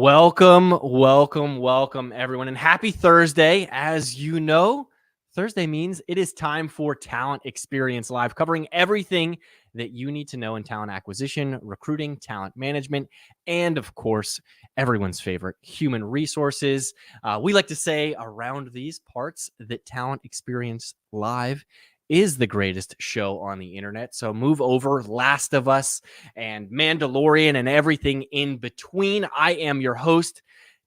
Welcome, everyone, and happy Thursday. As you know, Thursday means it is time for Talent Experience Live, covering everything that you need to know in talent acquisition, recruiting, talent management, and of course, everyone's favorite, human resources. We like to say around these parts that Talent Experience Live is the greatest show on the internet. So move over, Last of Us and Mandalorian and everything in between. I am your host,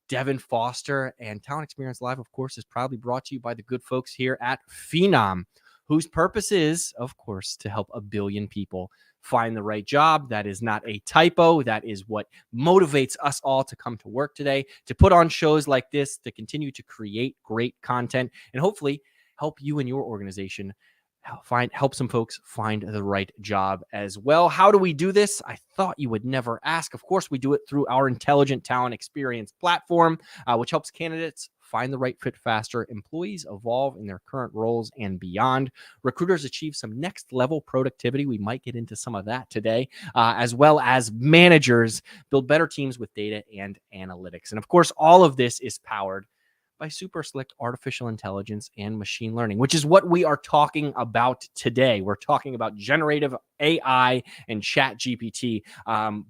Devin Foster, and Talent Experience Live, of course, is proudly brought to you by the good folks here at Phenom, whose purpose is, of course, to help a billion people find the right job. That is not a typo. That is what motivates us all to come to work today, to put on shows like this, to continue to create great content, and hopefully help you and your organization help some folks find the right job as well. How do we do this? I thought you would never ask. Of course, we do it through our Intelligent Talent Experience platform, which helps candidates find the right fit faster, employees evolve in their current roles and beyond, recruiters achieve some next level productivity. We might get into some of that today, as well as managers build better teams with data and analytics. And of course, all of this is powered by super slick artificial intelligence and machine learning, which is what we are talking about today. We're talking about generative AI and ChatGPT.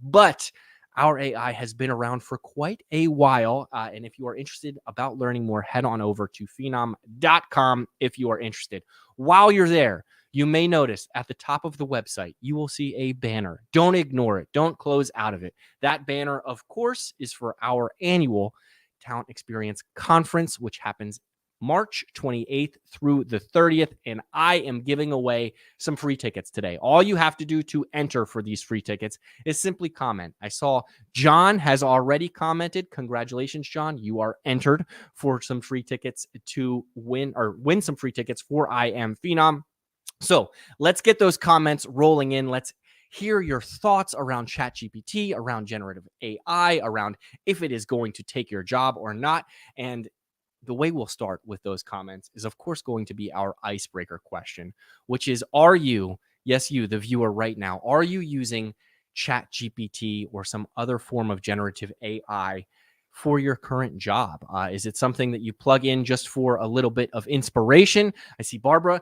But our AI has been around for quite a while. And if you are interested about learning more, head on over to phenom.com if you are interested. While you're there, you may notice at the top of the website, you will see a banner. Don't ignore it. Don't close out of it. That banner, of course, is for our annual Talent Experience Conference, which happens March 28th through the 30th. And I am giving away some free tickets today. All you have to do to enter for these free tickets is simply comment. I saw John has already commented. Congratulations, John. You are entered for some free tickets to win some free tickets for I Am Phenom. So let's get those comments rolling in. Let's hear your thoughts around ChatGPT, around generative AI, around if it is going to take your job or not. And the way we'll start with those comments is, of course, going to be our icebreaker question, which is, are you, yes, you, the viewer right now, are you using ChatGPT or some other form of generative AI for your current job? Is it something that you plug in just for a little bit of inspiration? I see Barbara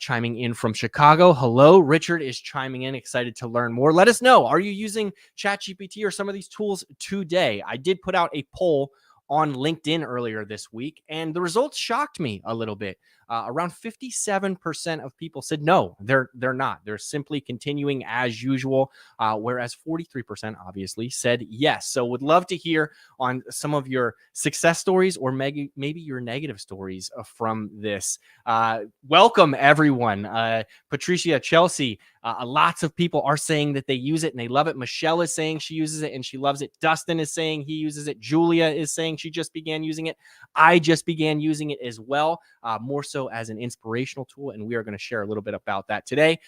chiming in from Chicago. Hello. Richard is chiming in, excited to learn more. Let us know. Are you using ChatGPT or some of these tools today? I did put out a poll on LinkedIn earlier this week, and the results shocked me a little bit. Around 57% of people said no, they're not. They're simply continuing as usual, whereas 43% obviously said yes. So would love to hear on some of your success stories or maybe your negative stories from this. Welcome, everyone. Patricia, Chelsea, lots of people are saying that they use it and they love it. Michelle is saying she uses it and she loves it. Dustin is saying he uses it. Julia is saying she just began using it. I just began using it as well, more so as an inspirational tool, and we are going to share a little bit about that today.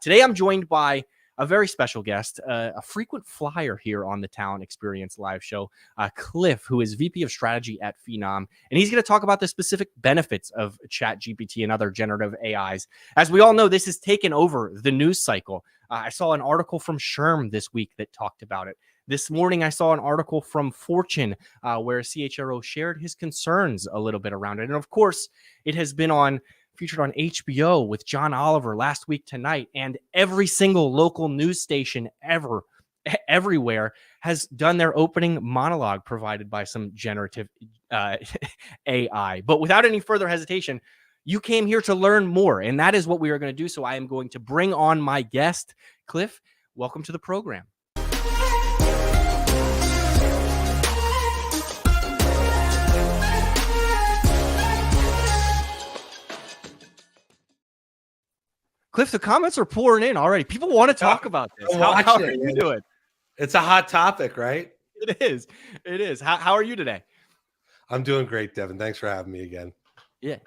Today, I'm joined by a very special guest, a frequent flyer here on the Talent Experience Live show, Cliff, who is VP of Strategy at Phenom, and he's going to talk about the specific benefits of ChatGPT and other generative AIs. As we all know, this has taken over the news cycle. I saw an article from Sherm this week that talked about it. This morning, I saw an article from Fortune where a CHRO shared his concerns a little bit around it. And of course, it has been featured on HBO with John Oliver last week tonight. And every single local news station everywhere has done their opening monologue provided by some generative AI. But without any further hesitation, you came here to learn more. And that is what we are going to do. So I am going to bring on my guest, Cliff. Welcome to the program. Cliff, the comments are pouring in already. People want to talk about this. How are you doing? It's a hot topic, right? It is. It is. How are you today? I'm doing great, Devin. Thanks for having me again. Yeah.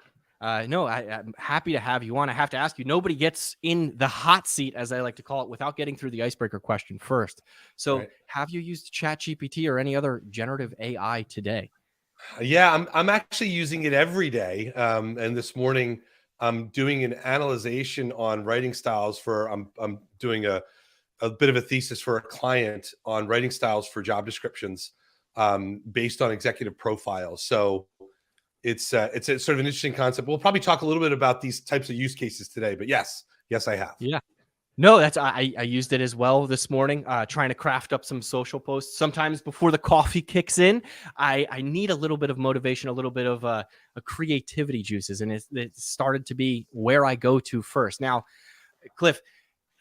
No, I'm happy to have you on. I have to ask you, nobody gets in the hot seat, as I like to call it, without getting through the icebreaker question first. So Have you used ChatGPT or any other generative AI today? Yeah, I'm actually using it every day. And this morning, I'm doing an analyzation on writing styles for, I'm doing a bit of a thesis for a client on writing styles for job descriptions. based on executive profiles. So it's a sort of an interesting concept. We'll probably talk a little bit about these types of use cases today, but yes, I have. Yeah. No, that's I used it as well this morning, trying to craft up some social posts. Sometimes before the coffee kicks in, I need a little bit of motivation, a little bit of a creativity juices, and it started to be where I go to first. Now, Cliff,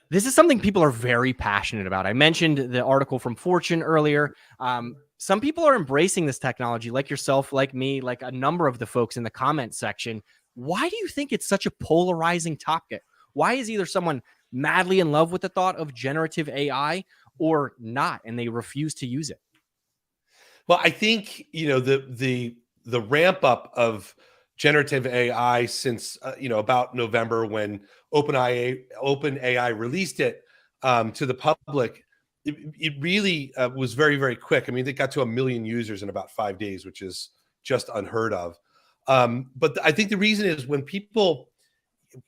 this is something people are very passionate about. I mentioned the article from Fortune earlier. Some people are embracing this technology, like yourself, like me, like a number of the folks in the comment section. Why do you think it's such a polarizing topic? Why is either someone madly in love with the thought of generative AI or not, and they refuse to use it? Well, I think the ramp up of generative AI since about November, when OpenAI released it to the public, it really was very, very quick. I mean, they got to 1 million users in about 5 days, which is just unheard of. But I think the reason is when people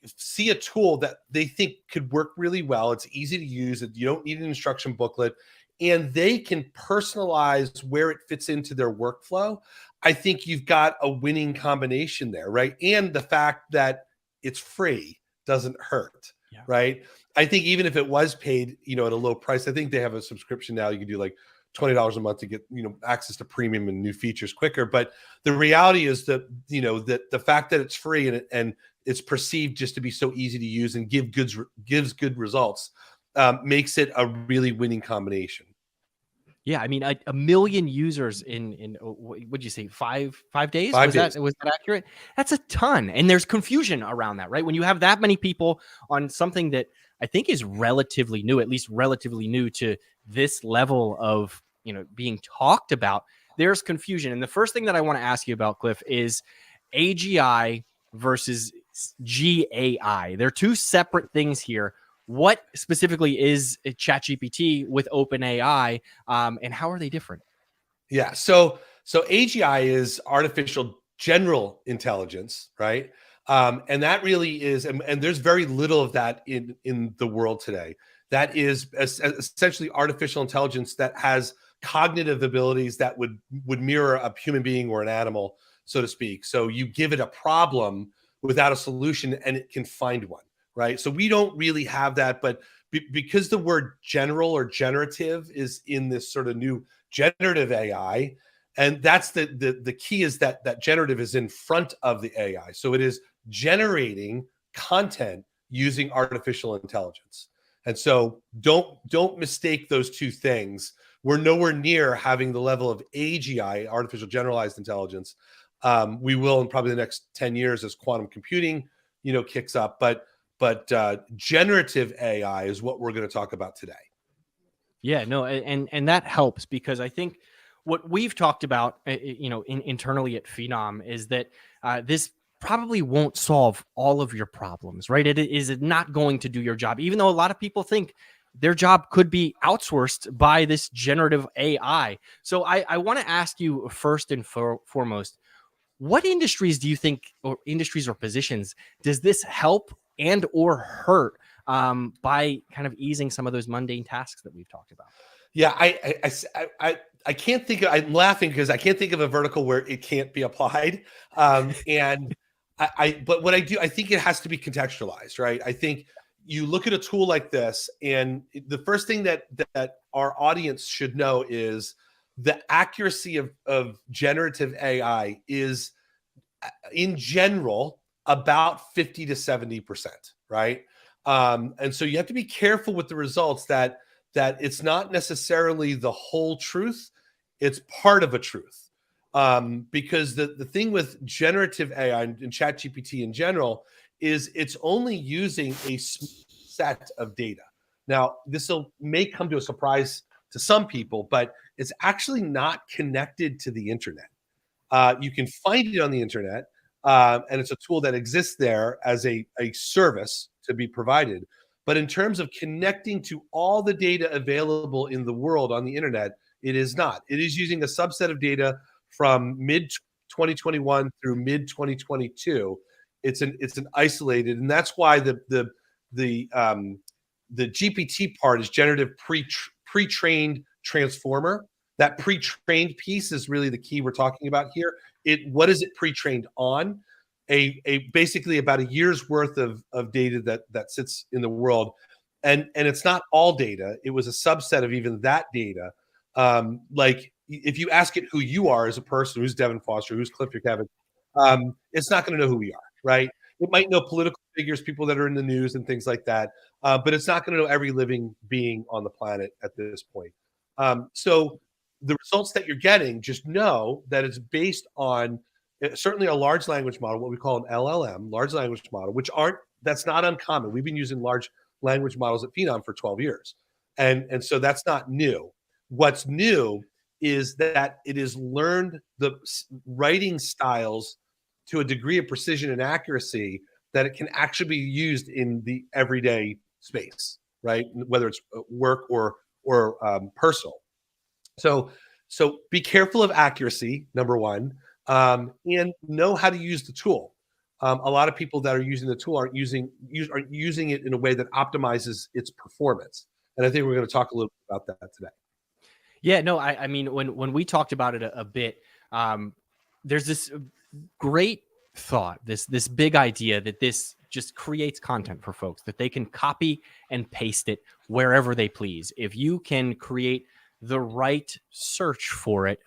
see a tool that they think could work really well, it's easy to use, you don't need an instruction booklet, and they can personalize where it fits into their workflow, I think you've got a winning combination there, right? And the fact that it's free doesn't hurt, Yeah. right? I think even if it was paid, at a low price, I think they have a subscription now. You can do like $20 a month to get, access to premium and new features quicker. But the reality is that, that the fact that it's free and it's perceived just to be so easy to use and gives good results, makes it a really winning combination. Yeah, I mean, a million users in what'd you say, five days? 5 Was days. that accurate? That's a ton, and there's confusion around that, right? When you have that many people on something that I think is relatively new, at least relatively new to this level of being talked about, there's confusion. And the first thing that I want to ask you about, Cliff, is AGI versus GAI. They're two separate things here. What specifically is ChatGPT with OpenAI, and how are they different? Yeah. So AGI is artificial general intelligence, right? And that really is, and there's very little of that in the world today. That is essentially artificial intelligence that has cognitive abilities that would mirror a human being or an animal, so to speak. So you give it a problem without a solution, and it can find one, right? So we don't really have that, but because the word general or generative is in this sort of new generative AI, and that's the key, is that generative is in front of the AI. So it is generating content using artificial intelligence. And so don't mistake those two things. We're nowhere near having the level of AGI, artificial generalized intelligence. We will in probably the next 10 years as quantum computing, kicks up. But generative AI is what we're going to talk about today. Yeah, no, and that helps, because I think what we've talked about, internally at Phenom, is that this probably won't solve all of your problems, right? It is not going to do your job, even though a lot of people think their job could be outsourced by this generative AI. So I want to ask you first and foremost, what industries do you think, or industries or positions, does this help and or hurt by kind of easing some of those mundane tasks that we've talked about? Yeah, I can't think of, I'm laughing because I can't think of a vertical where it can't be applied. And but what I do, I think it has to be contextualized, right? I think you look at a tool like this, and the first thing that our audience should know is the accuracy of generative AI is, in general, about 50 to 70%, right? And so you have to be careful with the results, that it's not necessarily the whole truth, it's part of a truth. Because the thing with generative AI and ChatGPT in general is it's only using a set of data. Now, this may come to a surprise to some people, but it's actually not connected to the internet. You can find it on the internet, and it's a tool that exists there as a service to be provided. But in terms of connecting to all the data available in the world on the internet, it is not. It is using a subset of data from mid 2021 through mid 2022. It's an isolated, and that's why the GPT part is generative pre-trained transformer. That pre-trained piece is really the key we're talking about here. What is it pre-trained on? Basically about a year's worth of data that sits in the world. And it's not all data. It was a subset of even that data. Like if you ask it who you are as a person, who's Devin Foster, who's Cliff Jurkiewicz, it's not going to know who we are, right? It might know political figures, people that are in the news and things like that, but it's not going to know every living being on the planet at this point. So the results that you're getting, just know that it's based on certainly a large language model, what we call an LLM, large language model, that's not uncommon. We've been using large language models at Phenom for 12 years. And so that's not new. What's new is that it has learned the writing styles to a degree of precision and accuracy that it can actually be used in the everyday space, right? Whether it's work or personal. So be careful of accuracy, number one, and know how to use the tool. A lot of people that are using the tool aren't using it in a way that optimizes its performance. And I think we're going to talk a little bit about that today. Yeah, no, I mean, when we talked about it a bit, there's this great thought, this big idea that this just creates content for folks that they can copy and paste it wherever they please. If you can create the right search for it,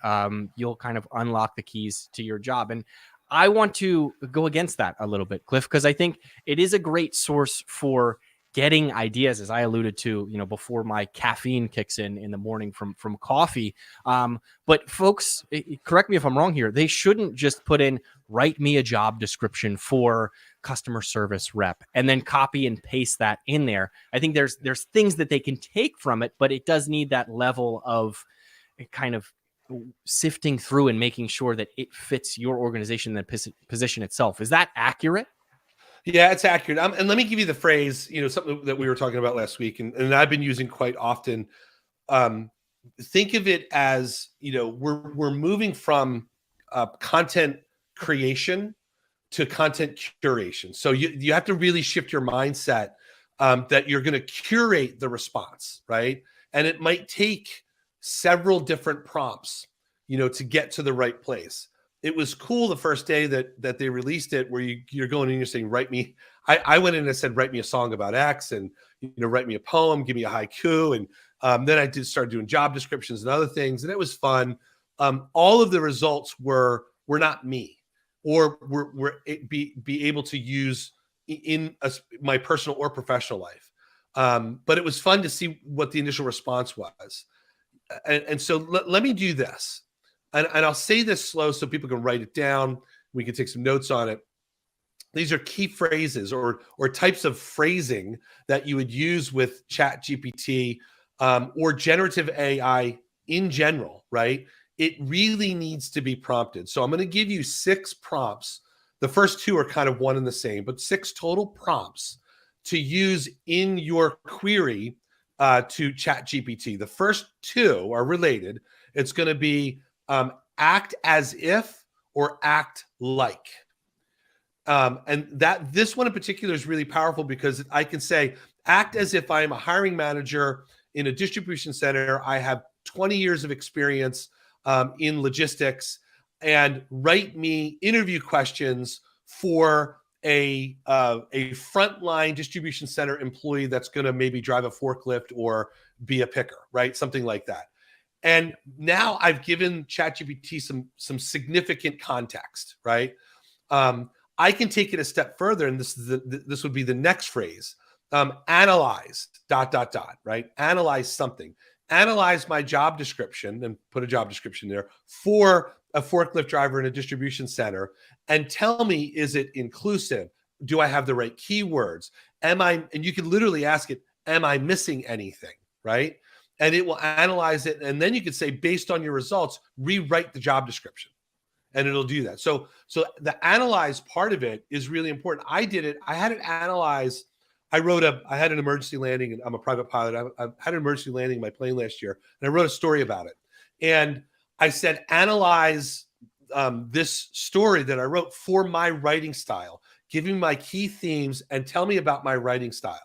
you'll kind of unlock the keys to your job. And I want to go against that a little bit, Cliff, because I think it is a great source for getting ideas, as I alluded to, before my caffeine kicks in the morning from coffee. But folks, correct me if I'm wrong here, they shouldn't just put in, write me a job description for customer service rep and then copy and paste that in there. I think there's things that they can take from it, but it does need that level of kind of sifting through and making sure that it fits your organization, the position itself. Is that accurate? Yeah, it's accurate. And let me give you the phrase, something that we were talking about last week, and I've been using quite often. Think of it as, we're moving from content creation to content curation. So you have to really shift your mindset that you're going to curate the response, right? And it might take several different prompts, to get to the right place. It was cool the first day that they released it, where you're going in and you're saying, write me. I went in and said, write me a song about X, and write me a poem, give me a haiku, and then I start doing job descriptions and other things, and it was fun. All of the results were not me, or were be able to use in my personal or professional life. But it was fun to see what the initial response was, and so let me do this. And I'll say this slow so people can write it down. We can take some notes on it. These are key phrases or types of phrasing that you would use with ChatGPT or generative AI in general, right? It really needs to be prompted. So I'm going to give you 6 prompts. The first 2 are kind of one and the same, but 6 total prompts to use in your query to ChatGPT. The first 2 are related. It's going to be act as if or act like. And this one in particular is really powerful because I can say, act as if I am a hiring manager in a distribution center. I have 20 years of experience in logistics, and write me interview questions for a frontline distribution center employee that's going to maybe drive a forklift or be a picker, right? Something like that. And now I've given ChatGPT some significant context, right? I can take it a step further, and this would be the next phrase. Analyze ... right? Analyze something. Analyze my job description, and put a job description there for a forklift driver in a distribution center, and tell me, is it inclusive? Do I have the right keywords? And you can literally ask it, am I missing anything, right? And it will analyze it. And then you could say, based on your results, rewrite the job description. And it'll do that. So the analyze part of it is really important. I did it. I had it analyze. I had an emergency landing, and I'm a private pilot. I had an emergency landing in my plane last year, and I wrote a story about it. And I said, analyze this story that I wrote for my writing style. Give me my key themes and tell me about my writing style.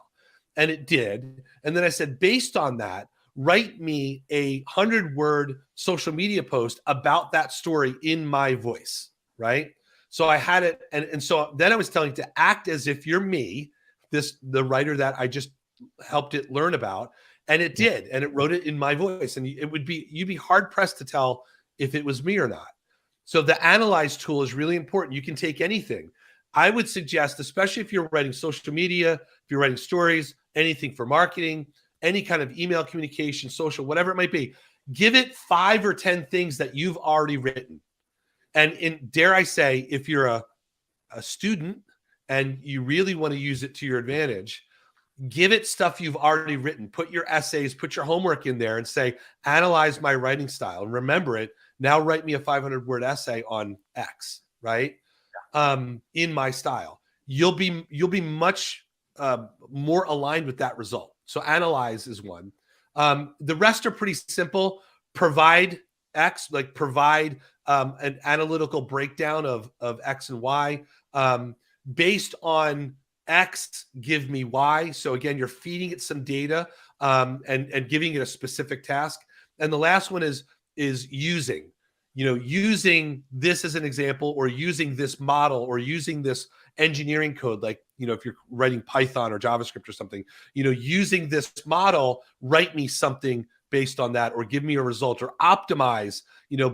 And it did. And then I said, based on that, write me a 100-word social media post about that story in my voice, right? So I had it, and so then I was telling it to act as if you're me, the writer that I just helped it learn about, and it did, and it wrote it in my voice, and you'd be hard pressed to tell if it was me or not. So the analyze tool is really important. You can take anything. I would suggest, especially if you're writing social media, if you're writing stories, anything for marketing, any kind of email communication, social, whatever it might be, give it 5 or 10 things that you've already written. And dare I say, if you're a student and you really want to use it to your advantage, give it stuff you've already written. Put your essays, put your homework in there and say, analyze my writing style. And remember it. Now write me a 500-word essay on X, right? In my style. You'll be much more aligned with that result. So analyze is one. The rest are pretty simple. Provide X, like provide an analytical breakdown of X and Y. Based on X, give me Y. So again, you're feeding it some data and giving it a specific task. And the last one is using. Using this as an example, or using this model, or using this engineering code, like, if you're writing Python or JavaScript or something, using this model, write me something based on that, or give me a result, or optimize,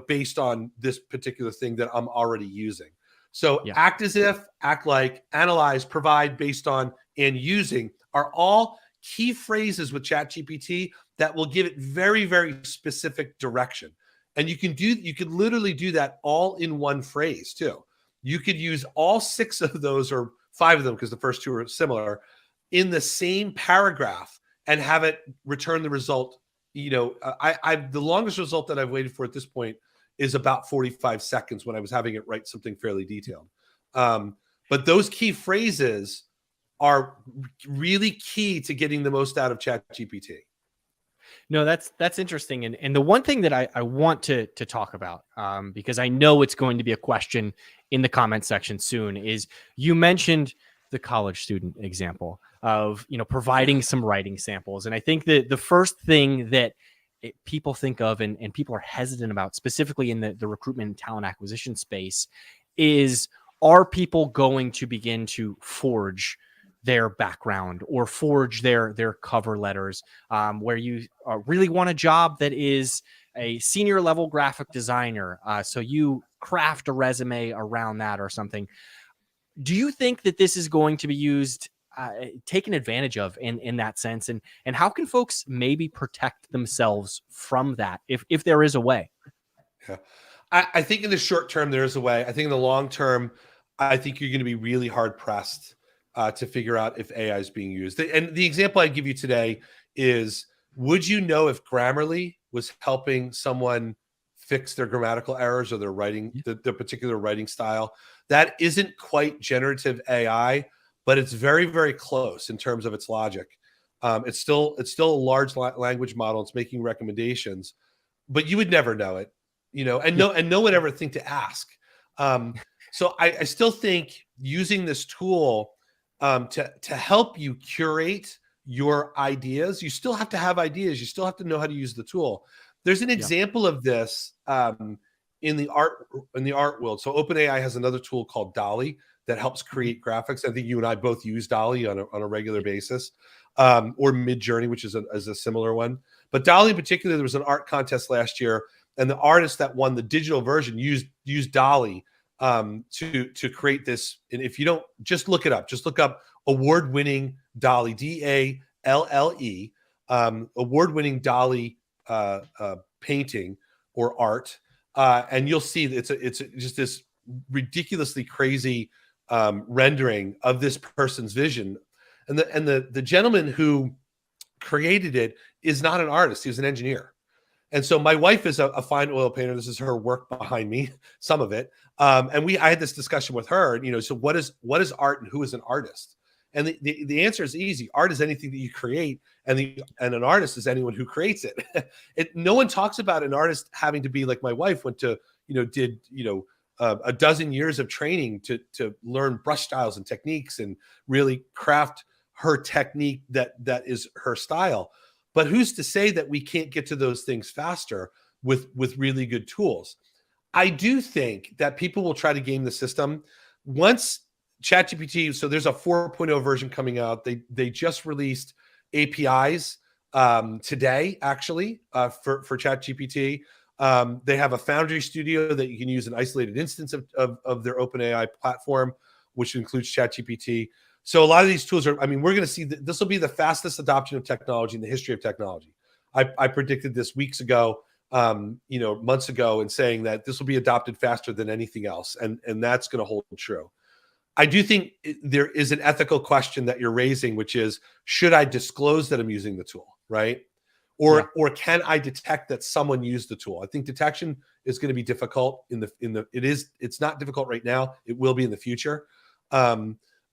based on this particular thing that I'm already using. So act as if, act like, analyze, provide, based on, and using are all key phrases with ChatGPT that will give it very, very specific direction. And you could literally do that all in one phrase too. You could use all 6 of those, or 5 of them, because the first 2 are similar, in the same paragraph, and have it return the result. The longest result that I've waited for at this point is about 45 seconds when I was having it write something fairly detailed. But those key phrases are really key to getting the most out of ChatGPT. No, that's interesting. And the one thing that I want to talk about, because I know it's going to be a question in the comment section soon, is you mentioned the college student example of, providing some writing samples. And I think that the first thing that people think of and people are hesitant about, specifically in the recruitment and talent acquisition space, is, are people going to begin to forge their background or forge their cover letters, where you really want a job that is a senior level graphic designer. So you craft a resume around that or something. Do you think that this is going to be used, taken advantage of in that sense? And how can folks maybe protect themselves from that, if there is a way? Yeah. I think in the short term, there is a way. I think in the long term, I think you're going to be really hard pressed to figure out if AI is being used. And the example I give you today is, would you know if Grammarly was helping someone fix their grammatical errors or their writing, the particular writing style? That isn't quite generative AI, but it's very, very close in terms of its logic. It's still a large language model. It's making recommendations, but you would never know it, and no one ever think to ask. So I still think using this tool to help you curate your ideas. You still have to have ideas. You still have to know how to use the tool. There's an example of this in the art world. So OpenAI has another tool called DALL-E that helps create graphics. I think you and I both use DALL-E on a regular basis, or Midjourney, which is a similar one. But DALL-E in particular, there was an art contest last year, and the artist that won the digital version used DALL-E to create this. And if you don't, just look it up. Just look up award-winning DALL-E, DALLE, award-winning DALL-E painting or art, and you'll see that it's just this ridiculously crazy rendering of this person's vision. And the gentleman who created it is not an artist; he was an engineer. And so my wife is a fine oil painter. This is her work behind me, some of it. And I had this discussion with her, so what is art and who is an artist? And the answer is easy. Art is anything that you create, and an artist is anyone who creates it. No one talks about an artist having to be like my wife went to, did a dozen years of training to learn brush styles and techniques and really craft her technique that is her style. But who's to say that we can't get to those things faster with really good tools? I do think that people will try to game the system once ChatGPT. So there's a 4.0 version coming out. They just released APIs today, actually, for ChatGPT. They have a Foundry Studio that you can use an isolated instance of their OpenAI platform, which includes ChatGPT. So a lot of these tools are, I mean, we're going to see this will be the fastest adoption of technology in the history of technology. I predicted this weeks ago, months ago, and saying that this will be adopted faster than anything else. And that's going to hold true. I do think there is an ethical question that you're raising, which is, should I disclose that I'm using the tool, right? Or can I detect that someone used the tool? I think detection is going to be difficult it's not difficult right now. It will be in the future.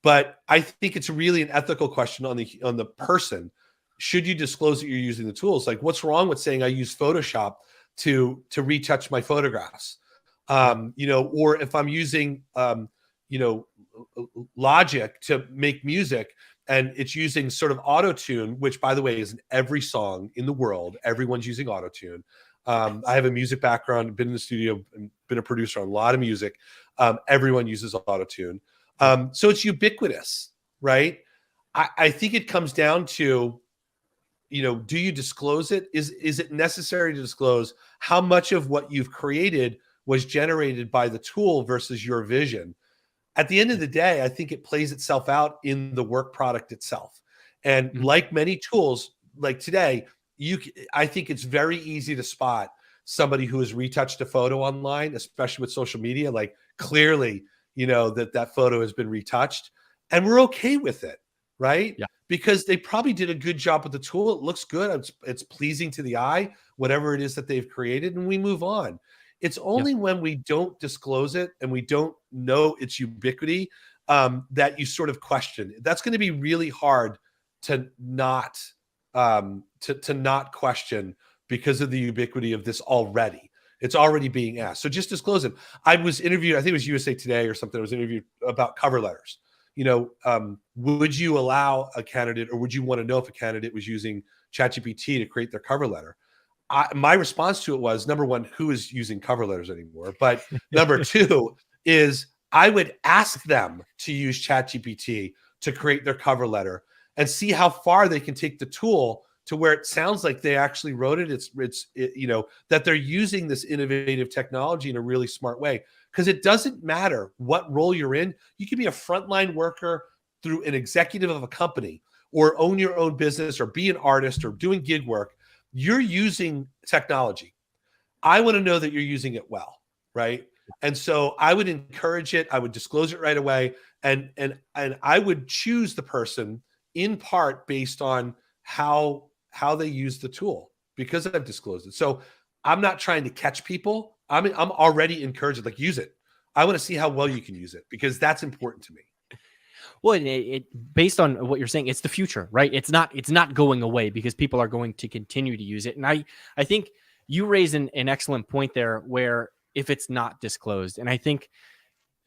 But I think it's really an ethical question on the person. Should you disclose that you're using the tools? Like, what's wrong with saying I use Photoshop to retouch my photographs? Or if I'm using Logic to make music, and it's using sort of auto-tune, which, by the way, is in every song in the world. Everyone's using auto-tune. I have a music background, been in the studio, been a producer on a lot of music. Everyone uses auto-tune. So it's ubiquitous, right? I think it comes down to, do you disclose it? Is it necessary to disclose how much of what you've created was generated by the tool versus your vision? At the end of the day, I think it plays itself out in the work product itself. And like many tools, like today, I think it's very easy to spot somebody who has retouched a photo online, especially with social media. Like, clearly, that photo has been retouched, and we're okay with it, right? Yeah. Because they probably did a good job with the tool. It looks good. It's pleasing to the eye, whatever it is that they've created, and we move on. It's only when we don't disclose it and we don't know its ubiquity that you sort of question. That's going to be really hard to not question because of the ubiquity of this already. It's already being asked. So just disclose it. I was interviewed, I think it was USA Today or something. I was interviewed about cover letters. Would you allow a candidate, or would you want to know if a candidate was using ChatGPT to create their cover letter? My response to it was, number one, who is using cover letters anymore? But number two is, I would ask them to use ChatGPT to create their cover letter and see how far they can take the tool to where it sounds like they actually wrote it. That they're using this innovative technology in a really smart way. Because it doesn't matter what role you're in. You can be a frontline worker through an executive of a company, or own your own business, or be an artist, or doing gig work. You're using technology. I want to know that you're using it well, right? And so I would encourage it. I would disclose it right away, and I would choose the person in part based on how they use the tool, because I've disclosed it. So I'm not trying to catch people. I'm already encouraging, like, use it. I want to see how well you can use it, because that's important to me. Well, it based on what you're saying, it's the future, right? It's not going away, because people are going to continue to use it. And I think you raise an excellent point there, where if it's not disclosed, and I think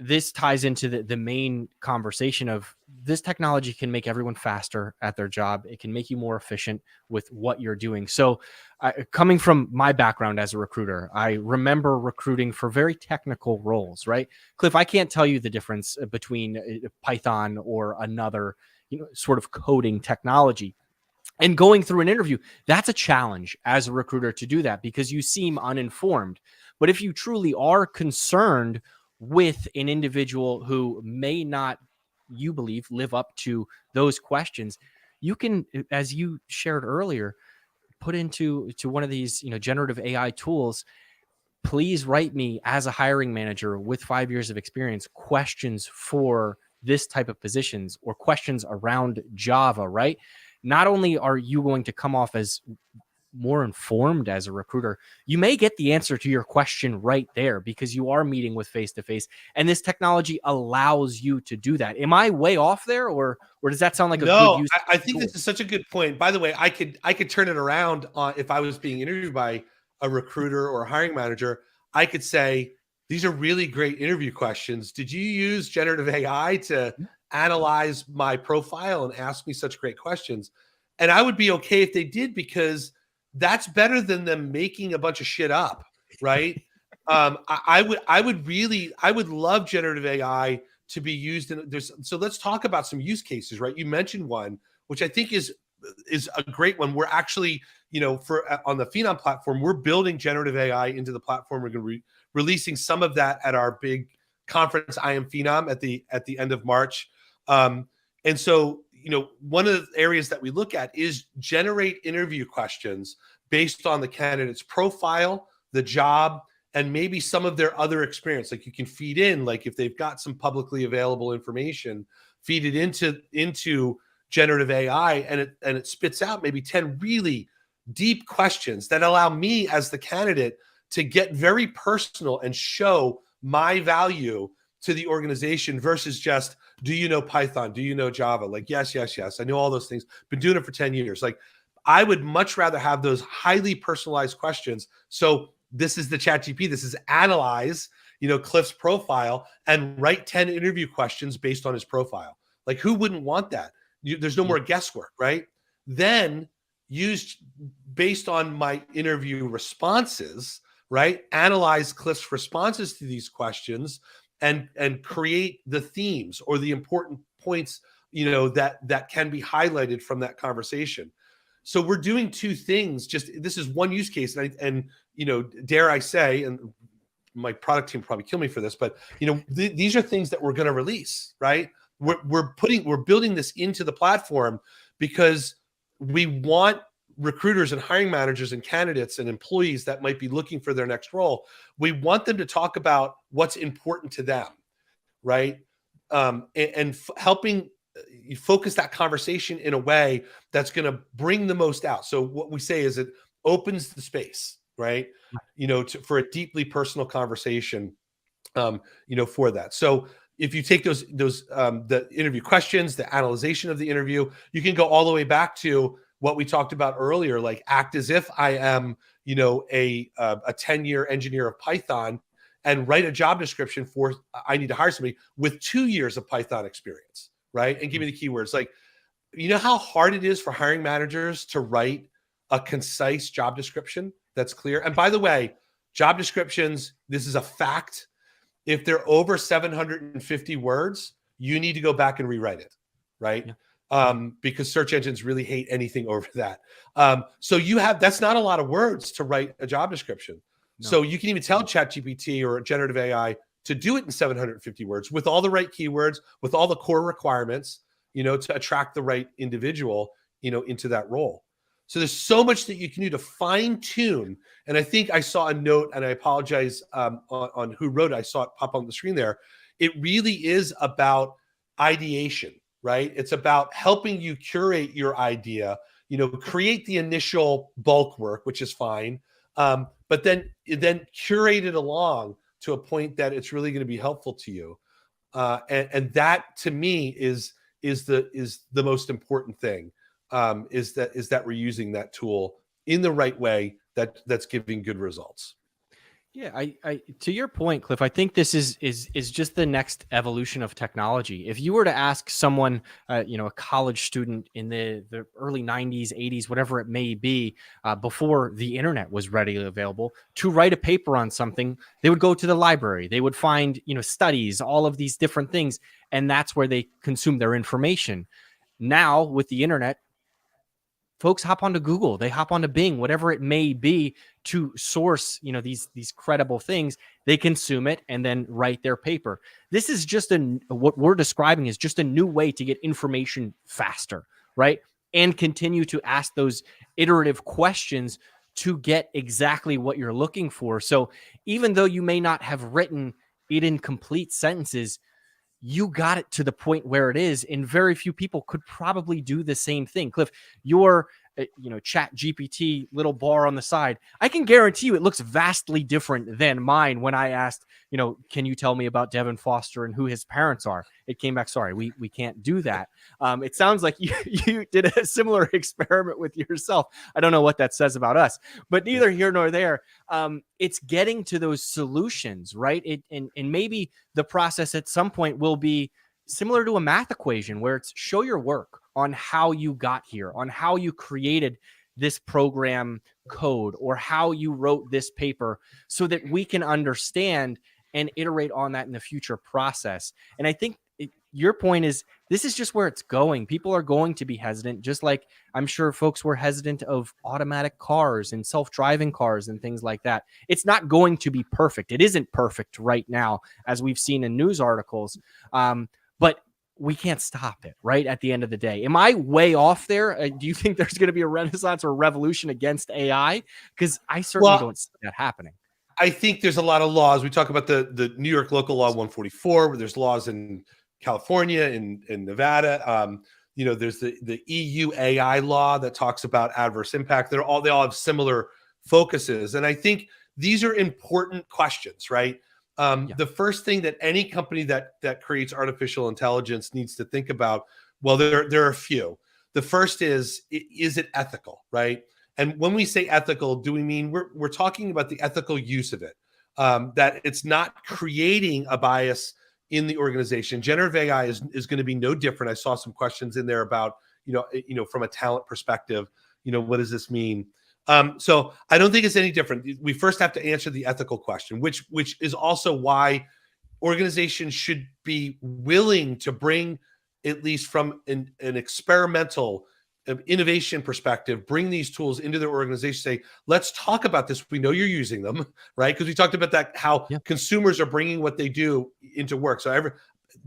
this ties into the main conversation of, this technology can make everyone faster at their job. It can make you more efficient with what you're doing. So coming from my background as a recruiter, I remember recruiting for very technical roles, right? Cliff, I can't tell you the difference between Python or another, sort of coding technology. And going through an interview, that's a challenge as a recruiter to do that, because you seem uninformed. But if you truly are concerned with an individual who may not, you believe, live up to those questions, you can, as you shared earlier, put into one of these generative AI tools. Please write me, as a hiring manager with 5 years of experience, questions for this type of positions, or questions around Java, right? Not only are you going to come off as more informed as a recruiter, you may get the answer to your question right there, because you are meeting with face-to-face, and this technology allows you to do that. Am I way off there, or does that sound like a good use? I think this is such a good point. By the way, I could turn it around if I was being interviewed by a recruiter or a hiring manager. I could say, these are really great interview questions. Did you use generative AI to analyze my profile and ask me such great questions? And I would be okay if they did, because that's better than them making a bunch of shit up, right? I would love generative AI to be used in there's. So let's talk about some use cases, right? You mentioned one, which I think is a great one. We're actually, for on the Phenom platform, we're building generative AI into the platform. We're going to be releasing some of that at our big conference, I Am Phenom, at the end of March. And so, one of the areas that we look at is generate interview questions based on the candidate's profile, the job, and maybe some of their other experience. Like, you can feed in, like, if they've got some publicly available information, feed it into generative AI, and it spits out maybe 10 really deep questions that allow me as the candidate to get very personal and show my value to the organization, versus just, do you know Python? Do you know Java? Like, yes, yes, yes. I know all those things. Been doing it for 10 years. Like, I would much rather have those highly personalized questions. So this is the ChatGPT. This is analyze, Cliff's profile and write 10 interview questions based on his profile. Like, who wouldn't want that? There's no more guesswork, right? Then use, based on my interview responses, right? Analyze Cliff's responses to these questions and create the themes or the important points, that can be highlighted from that conversation. So we're doing two things. Just, this is one use case, and dare I say, and my product team probably kill me for this, but these are things that we're going to release, right? We're building this into the platform because we want recruiters and hiring managers and candidates and employees that might be looking for their next role. We want them to talk about what's important to them, right? And helping you focus that conversation in a way that's going to bring the most out. So what we say is it opens the space, right? For a deeply personal conversation, for that. So if you take those the interview questions, the analyzation of the interview, you can go all the way back to what we talked about earlier, like act as if I am, a 10-year engineer of Python, and write a job description for, I need to hire somebody with 2 years of Python experience, right? And give me the keywords. Like, how hard it is for hiring managers to write a concise job description that's clear. And by the way, job descriptions, this is a fact. If they're over 750 words, you need to go back and rewrite it, right? Yeah. Because search engines really hate anything over that. So that's not a lot of words to write a job description. No. So you can even tell ChatGPT or generative AI to do it in 750 words with all the right keywords, with all the core requirements, to attract the right individual, into that role. So there's so much that you can do to fine tune. And I think I saw a note, and I apologize on who wrote it. I saw it pop on the screen there. It really is about ideation, right? It's about helping you curate your idea, create the initial bulk work, which is fine. But then curate it along to a point that it's really going to be helpful to you. And that, to me, is the most important thing. Is that we're using that tool in the right way that's giving good results. Yeah, I to your point, Cliff, I think this is just the next evolution of technology. If you were to ask someone, a college student in the early 90s, 80s, whatever it may be, before the internet was readily available, to write a paper on something, they would go to the library. They would find, studies, all of these different things, and that's where they consume their information. Now, with the internet, folks hop onto Google, they hop onto Bing, whatever it may be, to source, these credible things. They consume it and then write their paper. This is just what we're describing is just a new way to get information faster, right? And continue to ask those iterative questions to get exactly what you're looking for. So even though you may not have written it in complete sentences, you got it to the point where it is, and very few people could probably do the same thing. Cliff, your ChatGPT little bar on the side, I can guarantee you it looks vastly different than mine when I asked, can you tell me about Devin Foster and who his parents are? It came back, sorry, we can't do that. It sounds like you did a similar experiment with yourself. I don't know what that says about us, but neither here nor there. It's getting to those solutions, right? And maybe the process at some point will be similar to a math equation where it's show your work. on how you got here, on how you created this program code or how you wrote this paper, so that we can understand and iterate on that in the future process. And I think your point is, this is just where it's going. People are going to be hesitant, just like I'm sure folks were hesitant of automatic cars and self-driving cars and things like that. It's not going to be perfect. It isn't perfect right now, as we've seen in news articles. But we can't stop it, right? At the end of the day, am I way off there? Do you think there's going to be a renaissance or a revolution against AI? Because I certainly don't see that happening. I think there's a lot of laws. We talk about the New York Local Law 144, where there's laws in California, in Nevada. There's the EU AI law that talks about adverse impact. They all have similar focuses. And I think these are important questions, right? The first thing that any company that creates artificial intelligence needs to think about, well, there are a few. The first is it ethical, right? And when we say ethical, do we mean we're talking about the ethical use of it? That it's not creating a bias in the organization. Generative AI is going to be no different. I saw some questions in there about, from a talent perspective, what does this mean? So I don't think it's any different. We first have to answer the ethical question, which is also why organizations should be willing to bring, at least from an experimental innovation perspective, bring these tools into their organization, say, let's talk about this. We know you're using them, right? Because we talked about that, how consumers are bringing what they do into work. So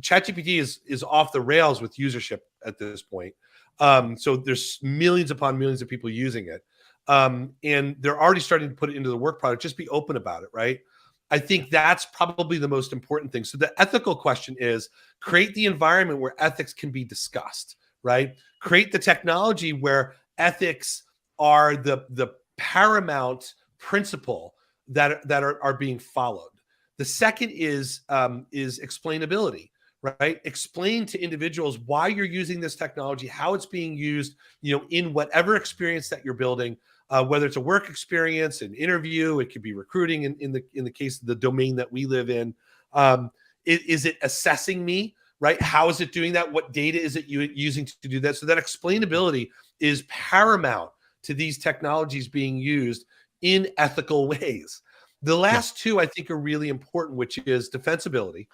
ChatGPT is off the rails with usership at this point. So there's millions upon millions of people using it. And they're already starting to put it into the work product. Just be open about it, right? I think that's probably the most important thing. So the ethical question is, create the environment where ethics can be discussed, right? Create the technology where ethics are the paramount principle that are being followed. The second is explainability, right? Explain to individuals why you're using this technology, how it's being used, in whatever experience that you're building, whether it's a work experience, an interview, it could be recruiting in the case of the domain that we live in. Is it assessing me? Right? How is it doing that? What data is it using to do that? So that explainability is paramount to these technologies being used in ethical ways. The last two I think are really important, which is defensibility,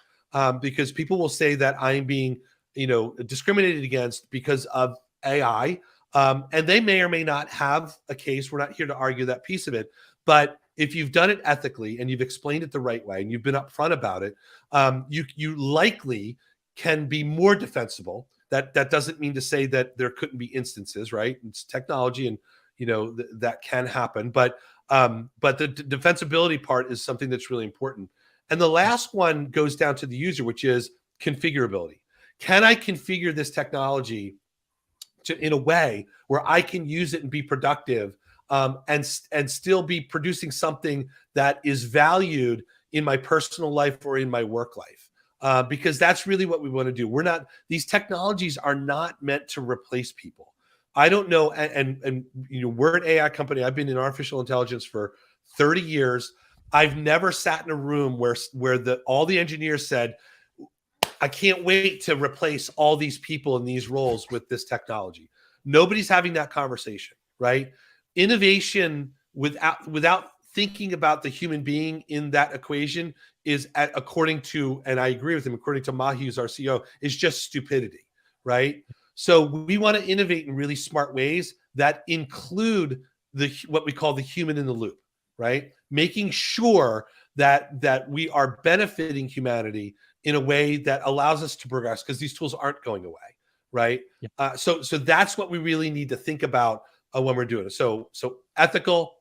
because people will say that I'm being, discriminated against because of AI, and they may or may not have a case. We're not here to argue that piece of it, but if you've done it ethically and you've explained it the right way and you've been upfront about it, you likely can be more defensible. That doesn't mean to say that there couldn't be instances, right? It's technology, and that can happen. But the defensibility part is something that's really important. And the last one goes down to the user, which is configurability. Can I configure this technology in a way where I can use it and be productive, and still be producing something that is valued in my personal life or in my work life? Because that's really what we want to do. These technologies are not meant to replace people. I don't know. And we're an AI company. I've been in artificial intelligence for 30 years. I've never sat in a room where all the engineers said, I can't wait to replace all these people in these roles with this technology. Nobody's having that conversation, right? Innovation without thinking about the human being in that equation is, according to, and I agree with him, according to Mahi, who's our CEO, is just stupidity, right? So we want to innovate in really smart ways that include what we call the human in the loop, right? Making sure that we are benefiting humanity in a way that allows us to progress, because these tools aren't going away, right? So that's what we really need to think about when we're doing it. So ethical,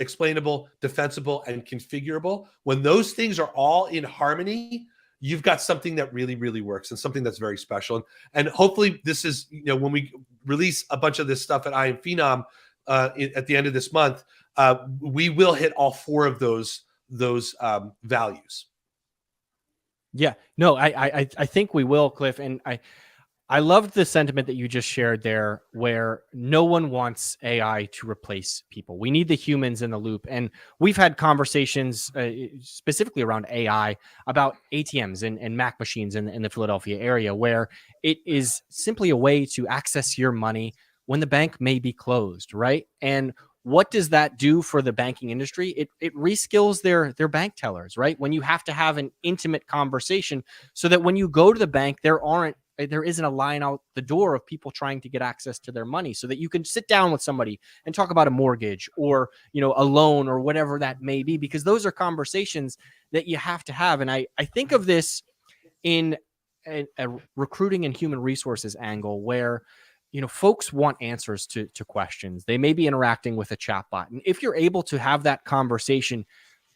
explainable, defensible, and configurable. When those things are all in harmony, you've got something that really, really works, and something that's very special. And hopefully this is, when we release a bunch of this stuff at I Am Phenom at the end of this month, we will hit all four of those values. Yeah, no, I think we will, Cliff. And I loved the sentiment that you just shared there, where no one wants AI to replace people. We need the humans in the loop. And we've had conversations specifically around AI about ATMs and Mac machines in the Philadelphia area, where it is simply a way to access your money when the bank may be closed, right? And what does that do for the banking industry? It reskills their bank tellers, right? When you have to have an intimate conversation so that when you go to the bank, there isn't a line out the door of people trying to get access to their money, so that you can sit down with somebody and talk about a mortgage or, a loan or whatever that may be, because those are conversations that you have to have. And I think of this in a recruiting and human resources angle, where folks want answers to questions. They may be interacting with a chatbot, and if you're able to have that conversation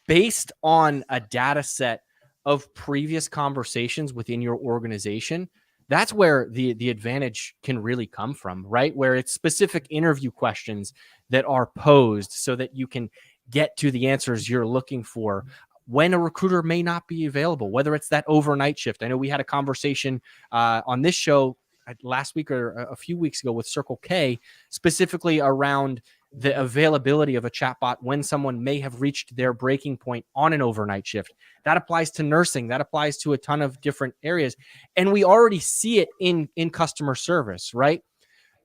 based on a data set of previous conversations within your organization, that's where the advantage can really come from, right? Where it's specific interview questions that are posed so that you can get to the answers you're looking for when a recruiter may not be available, whether it's that overnight shift. I know we had a conversation on this show last week or a few weeks ago with Circle K, specifically around the availability of a chatbot when someone may have reached their breaking point on an overnight shift. That applies to nursing. That applies to a ton of different areas. And we already see it in customer service, right?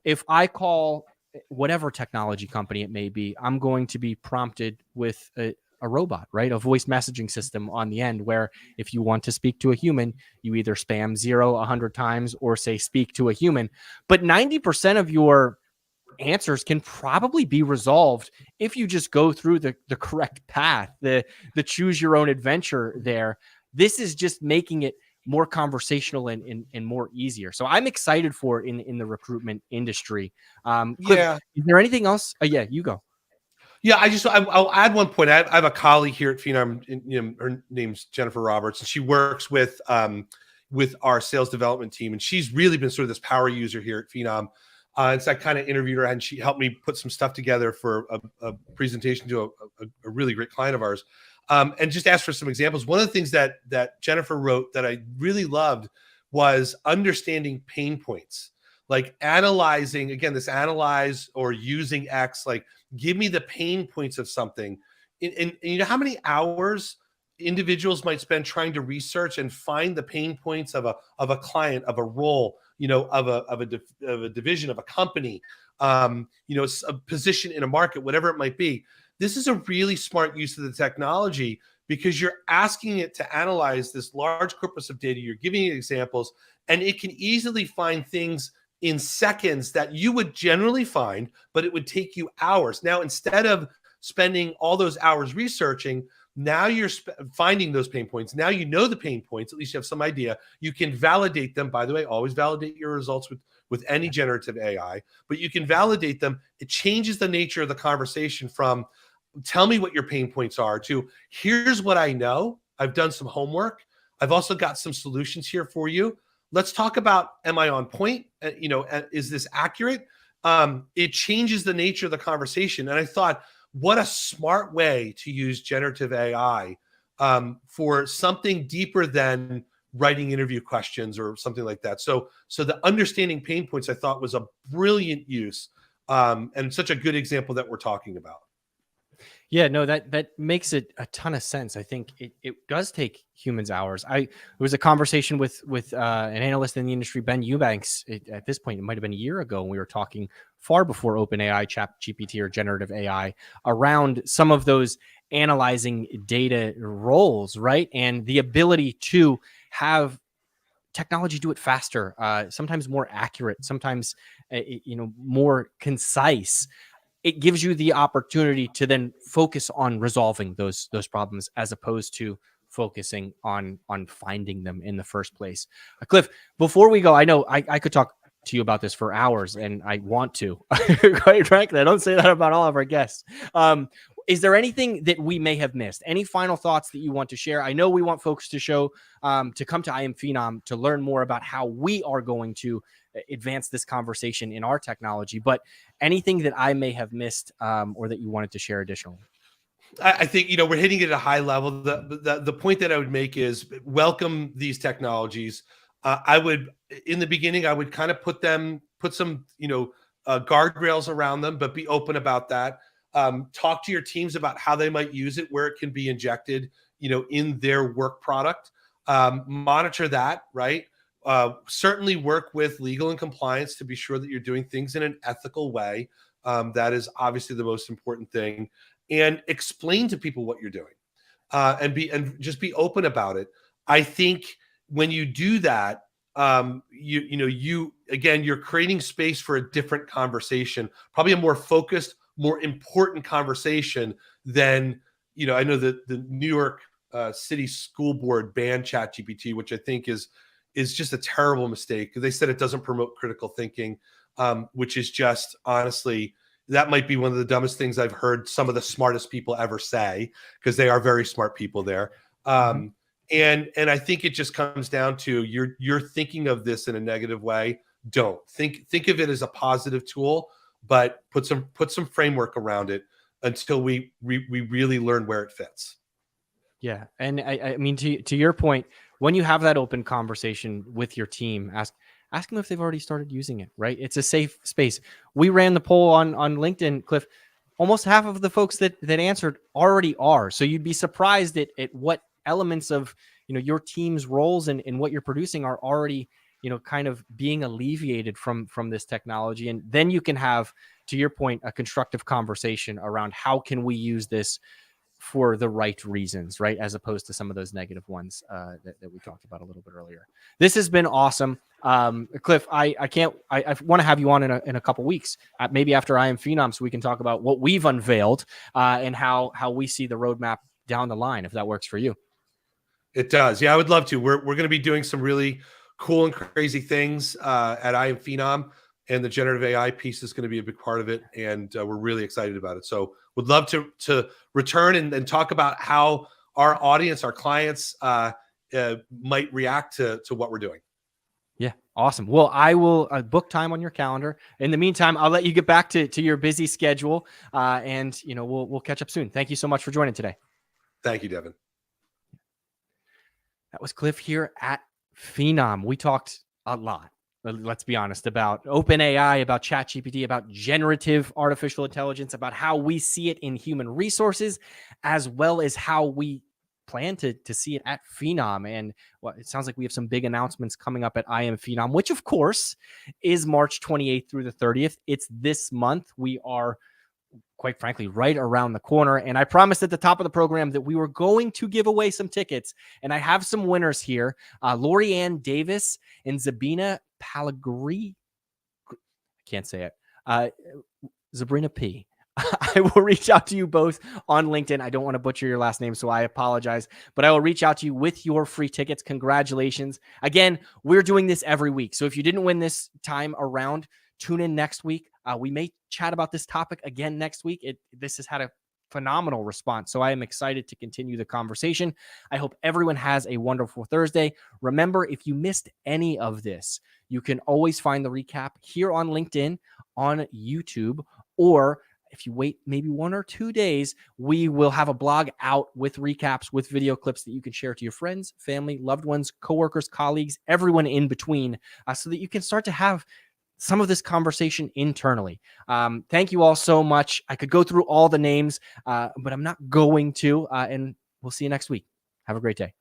If I call whatever technology company it may be, I'm going to be prompted with a robot, right? A voice messaging system on the end, where if you want to speak to a human, you either spam 100 times or say speak to a human. But 90% of your answers can probably be resolved if you just go through the correct path, the choose your own adventure there. This is just making it more conversational and more easier. So I'm excited for it in the recruitment industry. Cliff, is there anything else? Yeah, you go. Yeah, I'll add one point. I have a colleague here at Phenom. Her name's Jennifer Roberts, and she works with our sales development team, and she's really been sort of this power user here at Phenom. And so I kind of interviewed her, and she helped me put some stuff together for a presentation to a really great client of ours, and just asked for some examples. One of the things that Jennifer wrote that I really loved was understanding pain points, like analyzing, again, this analyze or using X, like give me the pain points of something. And you know how many hours individuals might spend trying to research and find the pain points of a client, of a role, of a division, of a company, a position in a market, whatever it might be. This is a really smart use of the technology, because you're asking it to analyze this large corpus of data. You're giving it examples, and it can easily find things in seconds that you would generally find, but it would take you hours. Now, instead of spending all those hours researching, now you're finding those pain points. Now you know the pain points, at least you have some idea. You can validate them. By the way, always validate your results with any generative AI, but you can validate them. It changes the nature of the conversation from tell me what your pain points are to here's what I know. I've done some homework. I've also got some solutions here for you. Let's talk about, am I on point? Is this accurate? It changes the nature of the conversation. And I thought, what a smart way to use generative AI for something deeper than writing interview questions or something like that. So the understanding pain points, I thought, was a brilliant use and such a good example that we're talking about. Yeah, no, that makes it a ton of sense. I think it does take humans hours. It was a conversation with an analyst in the industry, Ben Eubanks. At this point, it might have been a year ago, and we were talking far before OpenAI, ChatGPT, or generative AI around some of those analyzing data roles, right? And the ability to have technology do it faster, sometimes more accurate, sometimes more concise. It gives you the opportunity to then focus on resolving those problems, as opposed to focusing on finding them in the first place. Cliff, before we go, I know I could talk to you about this for hours, and I want to. Quite frankly, I don't say that about all of our guests. Is there anything that we may have missed? Any final thoughts that you want to share? I know we want folks to come to I Am Phenom to learn more about how we are going to advance this conversation in our technology, but anything that I may have missed or that you wanted to share additionally? I think, we're hitting it at a high level. The point that I would make is welcome these technologies. I would, in the beginning, I would kind of put some, guardrails around them, but be open about that. Talk to your teams about how they might use it, where it can be injected, in their work product. Monitor that, right? Certainly work with legal and compliance to be sure that you're doing things in an ethical way. That is obviously the most important thing. And explain to people what you're doing, and just be open about it. I think when you do that, you're creating space for a different conversation, probably a more focused, more important conversation than, I know that the New York City School Board banned ChatGPT, which I think is just a terrible mistake, because they said it doesn't promote critical thinking, which is just, honestly, that might be one of the dumbest things I've heard some of the smartest people ever say, because they are very smart people there. And I think it just comes down to you're thinking of this in a negative way. Don't think of it as a positive tool, but put some framework around it until we really learn where it fits. Yeah. And I mean, to your point, when you have that open conversation with your team, ask them if they've already started using it, right? It's a safe space. We ran the poll on LinkedIn, Cliff. Almost half of the folks that answered already are. So you'd be surprised at what elements of, your team's roles and what you're producing are already, kind of being alleviated from this technology. And then you can have, to your point, a constructive conversation around how can we use this for the right reasons, right? As opposed to some of those negative ones that we talked about a little bit earlier. This has been awesome. Cliff, I want to have you on in a couple weeks, maybe after I Am Phenom, so we can talk about what we've unveiled and how we see the roadmap down the line, if that works for you. It does. Yeah, I would love to. We're going to be doing some really cool and crazy things at I Am Phenom, and the generative AI piece is going to be a big part of it. And we're really excited about it. So would love to return and talk about how our audience, our clients might react to what we're doing. Yeah. Awesome. Well, I will book time on your calendar. In the meantime, I'll let you get back to your busy schedule. And we'll catch up soon. Thank you so much for joining today. Thank you, Devin. That was Cliff here at Phenom. We talked a lot, let's be honest, about OpenAI, about ChatGPT, about generative artificial intelligence, about how we see it in human resources, as well as how we plan to see it at Phenom. And it sounds like we have some big announcements coming up at I Am Phenom, which of course is March 28th through the 30th. It's this month. We are, quite frankly, right around the corner. And I promised at the top of the program that we were going to give away some tickets. And I have some winners here. Lori Ann Davis and Zabina Palagri. I can't say it. Zabrina P. I will reach out to you both on LinkedIn. I don't want to butcher your last name, so I apologize. But I will reach out to you with your free tickets. Congratulations. Again, we're doing this every week. So if you didn't win this time around, tune in next week. We may chat about this topic again next week. This has had a phenomenal response, so I am excited to continue the conversation. I hope everyone has a wonderful Thursday. Remember, if you missed any of this, you can always find the recap here on LinkedIn, on YouTube, or if you wait maybe 1 or 2 days, we will have a blog out with recaps, with video clips that you can share to your friends, family, loved ones, coworkers, colleagues, everyone in between, so that you can start to have some of this conversation internally. Thank you all so much. I could go through all the names, but I'm not going to, and we'll see you next week. Have a great day.